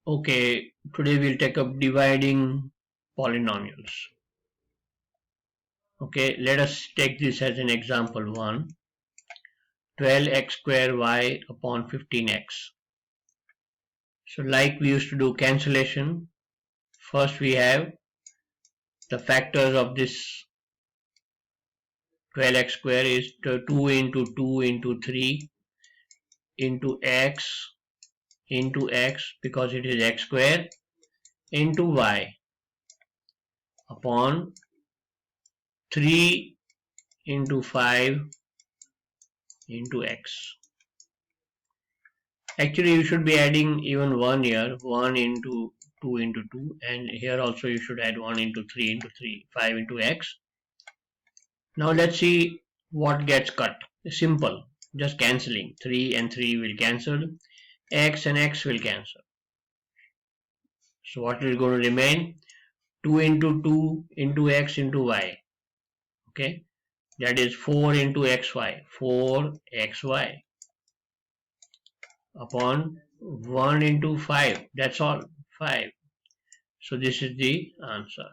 Okay, today we'll take up dividing polynomials. Okay, let us take this as an example 1. 12x square y upon 15x. So like we used to do cancellation, first we have the factors of this 12x square is 2 into 2 into 3 into x because it is x square into y upon 3 into 5 into x. Actually you should be adding even 1 here, 1 into 2 into 2, and here also you should add 1 into 3 into 3, 5 into x. Now let's see what gets cut. Simple, just cancelling. 3 and 3 will cancel, x and x will cancel. So what is going to remain? 2 into 2 into x into y. Okay, that is 4 into xy, 4xy upon 1 into 5, that's all, 5. So this is the answer.